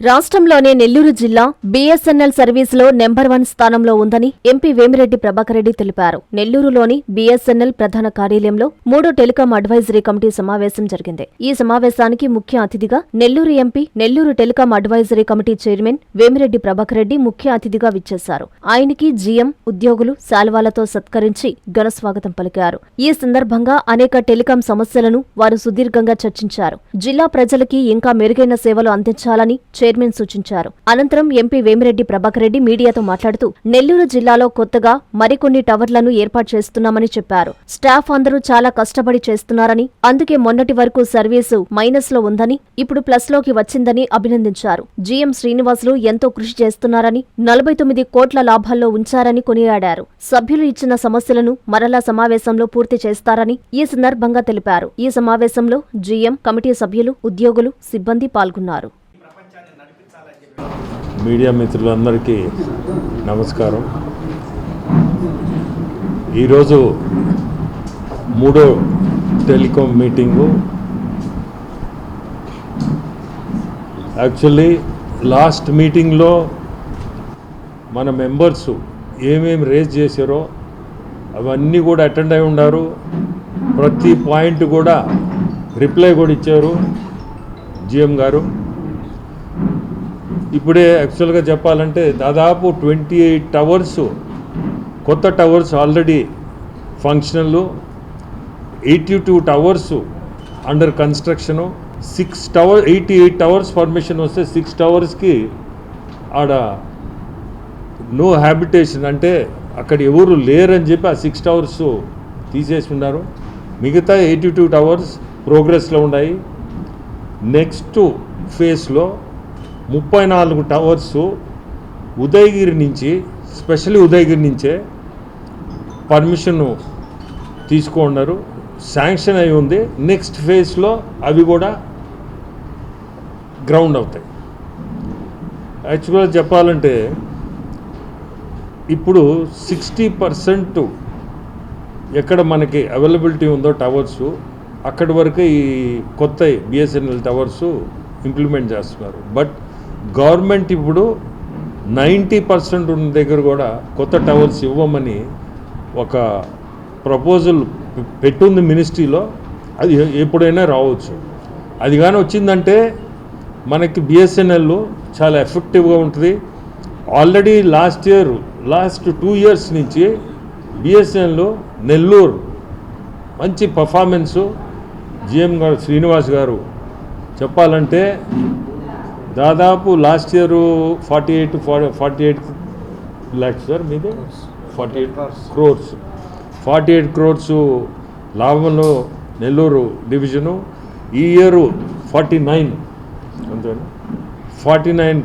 రాష్ట్రంలోనే నెల్లూరు జిల్లా BSNL సర్వీసులో number 1 స్థానంలో ఉందని ఎంపీ వేమిరెడ్డి ప్రభాకర్ రెడ్డి తెలిపారు. నెల్లూరులోని బీఎస్ఎన్ఎల్ ప్రధాన కార్యాలయంలో 3వ టెలికాం అడ్వైజరీ కమిటీ సమావేశం జరిగింది. ఈ సమావేశానికి ముఖ్య అతిథిగా Nellore MP, Nellore telecom advisory committee chairman Vemireddy Prabhakar Reddy ముఖ్య అతిథిగా విచ్చేశారు. ఆయనకి జీఎం, ఉద్యోగులు శాల్వాలతో సత్కరించి ఘనస్వాగతం పలికారు. ఈ సందర్భంగా అనేక టెలికాం సమస్యలను వారు సుదీర్ఘంగా చర్చించారు. జిల్లా ప్రజలకి ఇంకా మెరుగైన సేవలు అందించాలని చైర్మన్ సూచించారు. అనంతరం ఎంపీ వేమిరెడ్డి ప్రభాకర్ రెడ్డి మీడియాతో మాట్లాడుతూ నెల్లూరు జిల్లాలో కొత్తగా మరికొన్ని టవర్లను ఏర్పాటు చేస్తున్నామని చెప్పారు. స్టాఫ్ అందరూ చాలా కష్టపడి చేస్తున్నారని, అందుకే మొన్నటి వరకు సర్వీసు మైనస్ లో ఉందని ఇప్పుడు ప్లస్ లోకి వచ్చిందని అభినందించారు. జీఎం శ్రీనివాసులు ఎంతో కృషి చేస్తున్నారని, 49 కోట్ల లాభాల్లో ఉంచారని కొనియాడారు. సభ్యులు ఇచ్చిన సమస్యలను మరలా సమావేశంలో పూర్తి చేస్తారని ఈ సందర్భంగా తెలిపారు. ఈ సమావేశంలో జీఎం, కమిటీ సభ్యులు, ఉద్యోగులు, సిబ్బంది పాల్గొన్నారు. మీడియా మిత్రులందరికీ నమస్కారం. ఈరోజు 3వ టెలికాం మీటింగు. యాక్చువల్లీ లాస్ట్ మీటింగ్లో మన మెంబర్స్ ఏమేమి రేజ్ చేశారో అవన్నీ కూడా అటెండ్ అయి ఉన్నారు. ప్రతి పాయింట్ కూడా రిప్లై కూడా ఇచ్చారు జిఎం గారు. ఇప్పుడే యాక్చువల్గా చెప్పాలంటే దాదాపు 28 టవర్స్, కొత్త towers already functional, 82 towers under construction, 88 towers permission వస్తే 6 టవర్స్కి ఆడ నో హ్యాబిటేషన్, అంటే అక్కడ ఎవరు లేరని చెప్పి ఆ 6 టవర్స్ తీసేసి ఉన్నారు. మిగతా 82 టవర్స్ ప్రోగ్రెస్లో ఉన్నాయి. నెక్స్ట్ ఫేజ్లో 34 టవర్స్ ఉదయగిరి నుంచి, స్పెషల్లీ ఉదయగిరి నుంచే పర్మిషన్ తీసుకున్నారు, శాంక్షన్ అయి ఉంది. నెక్స్ట్ ఫేజ్లో అవి కూడా గ్రౌండ్ అవుతాయి. యాక్చువల్గా చెప్పాలంటే ఇప్పుడు 60% ఎక్కడ మనకి అవైలబిలిటీ ఉందో టవర్స్, అక్కడి వరకు ఈ కొత్త బిఎస్ఎన్ఎల్ టవర్స్ ఇంప్లిమెంట్ చేస్తున్నారు. బట్ గవర్నమెంట్ ఇప్పుడు 90% ఉన్న దగ్గర కూడా కొత్త టవర్స్ ఇవ్వమని ఒక ప్రపోజల్ పెట్టుంది మినిస్ట్రీలో. అది ఎప్పుడైనా రావచ్చు. అది కానీ వచ్చిందంటే మనకి బిఎస్ఎన్ఎల్ చాలా ఎఫెక్టివ్గా ఉంటుంది. ఆల్రెడీ లాస్ట్ 2 ఇయర్స్ నుంచి బిఎస్ఎన్ఎల్ నెల్లూరు మంచి పర్ఫార్మెన్సు. జిఎం గారు శ్రీనివాస్ గారు చెప్పాలంటే దాదాపు లాస్ట్ ఇయర్ 48 ల్యాక్స్ సార్ మీదే 48 క్రోర్స్ లాభంలో నెల్లూరు డివిజను. ఈ ఇయర్ 49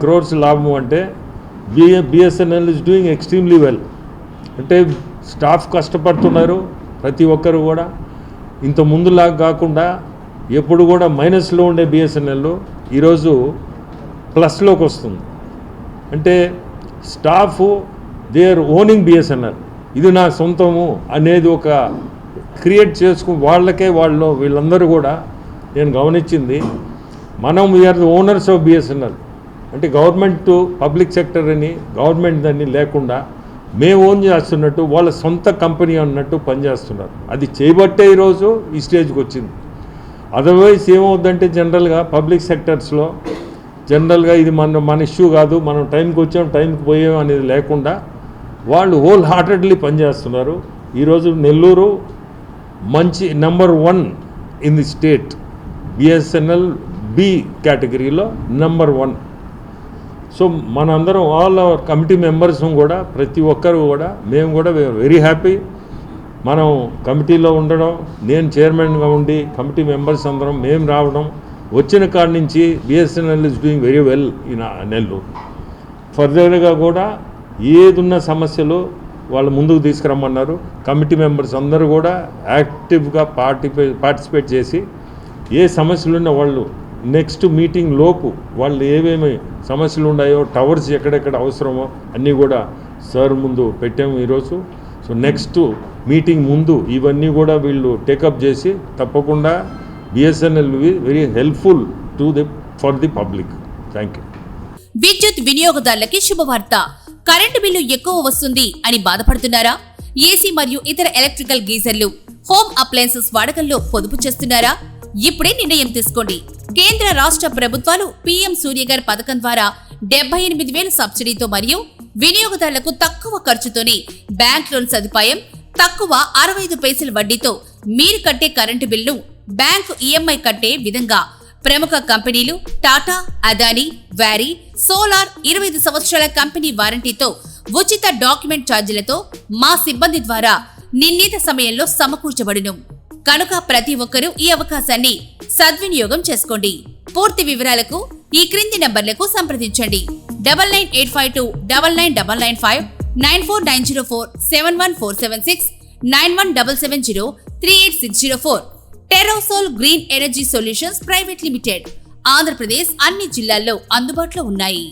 క్రోర్స్ లాభం. అంటే BSNL is doing extremely well. అంటే స్టాఫ్ కష్టపడుతున్నారు ప్రతి ఒక్కరు కూడా. ఇంత ముందులాగా కాకుండా ఎప్పుడు కూడా మైనస్లో ఉండే బిఎస్ఎన్ఎల్ ఈరోజు ప్లస్లోకి వస్తుంది. అంటే staff they are owning BSNL, ఇది నా సొంతము అనేది ఒక క్రియేట్ చేసుకుని వీళ్ళందరూ కూడా నేను గమనించింది. మనం we are the owners of BSNL. అంటే గవర్నమెంట్ పబ్లిక్ సెక్టర్ అని గవర్నమెంట్ దాన్ని లేకుండా మేము ఓన్ చేస్తున్నట్టు, వాళ్ళ సొంత కంపెనీ అన్నట్టు పనిచేస్తున్నారు. అది చేయబట్టే ఈరోజు ఈ స్టేజ్కి వచ్చింది. అదర్వైజ్ ఏమవుద్దంటే జనరల్గా పబ్లిక్ సెక్టర్స్లో జనరల్గా ఇది మన ఇష్యూ కాదు, మనం టైంకి వచ్చాం టైంకి పోయాం అనేది లేకుండా వాళ్ళు హోల్ హార్టెడ్లీ పనిచేస్తున్నారు. ఈరోజు నెల్లూరు మంచి number 1 in the state, BSNL B కేటగిరీలో నెంబర్ 1. సో మనందరం ఆల్ అవర్ కమిటీ మెంబర్స్ కూడా ప్రతి ఒక్కరు కూడా మేము కూడా వెరీ హ్యాపీ. మనం కమిటీలో ఉండడం, నేను చైర్మన్గా ఉండి కమిటీ మెంబర్స్ అందరం మేము రావడం, వచ్చిన కాడి నుంచి BSNL is doing very well in Nellore. ఫర్దర్గా కూడా ఏదున్న సమస్యలు వాళ్ళు ముందుకు తీసుకురమ్మన్నారు. కమిటీ మెంబర్స్ అందరూ కూడా యాక్టివ్గా పార్టిసిపేట్ చేసి ఏ సమస్యలు ఉన్నా వాళ్ళు నెక్స్ట్ మీటింగ్ లోపు వాళ్ళు ఏమేమి సమస్యలు ఉన్నాయో, టవర్స్ ఎక్కడెక్కడ అవసరమో అన్నీ కూడా సార్ ముందు పెట్టాము ఈరోజు. సో నెక్స్ట్ మీటింగ్ ముందు ఇవన్నీ కూడా వీళ్ళు టేకప్ చేసి తప్పకుండా BSNL very helpful for the public. Thank you. విద్యుత్ వినియోగదారులకి శుభవార్త. కరెంటు బిల్లు ఎక్కువ వస్తుంది అని బాధపడుతున్నారా? ఏసీ మరియు ఇతర ఎలక్ట్రికల్ గీజర్లు, హోమ్ అప్లయన్సెస్ వాడకంలో పొదుపు చేస్తున్నారా? ఇప్పుడే నిర్ణయం తీసుకోండి. కేంద్ర రాష్ట్ర ప్రభుత్వాలు పీఎం సూర్యఘర్ పథకం ద్వారా 78,000 సబ్సిడీతో మరియు వినియోగదారులకు తక్కువ ఖర్చుతోనే బ్యాంక్ లోన్ సదుపాయం, తక్కువ 65 పైసల వడ్డీతో మీరు కట్టే కరెంటు బిల్లు బ్యాంకు ఈఎంఐ కట్టే విధంగా ప్రముఖ కంపెనీలు టాటా, అదానీ, వారీ, సోలార్ 25 సంవత్సరాల కంపెనీ వారంటీతో ఉచిత డాక్యుమెంట్ ఛార్జీలతో మా సిబ్బంది ద్వారా నిర్ణీత సమయంలో సమకూర్చబడును. కనుక ప్రతి ఒక్కరూ ఈ అవకాశాన్ని సద్వినియోగం చేసుకోండి. పూర్తి వివరాలకు ఈ క్రింది నంబర్లకు సంప్రదించండి. 9985299995, 9490471476, 9177038604. టెరోసోల్ green energy solutions private limited. Andhra Pradesh అన్ని జిల్లాల్లో అందుబాటులో ఉన్నాయి.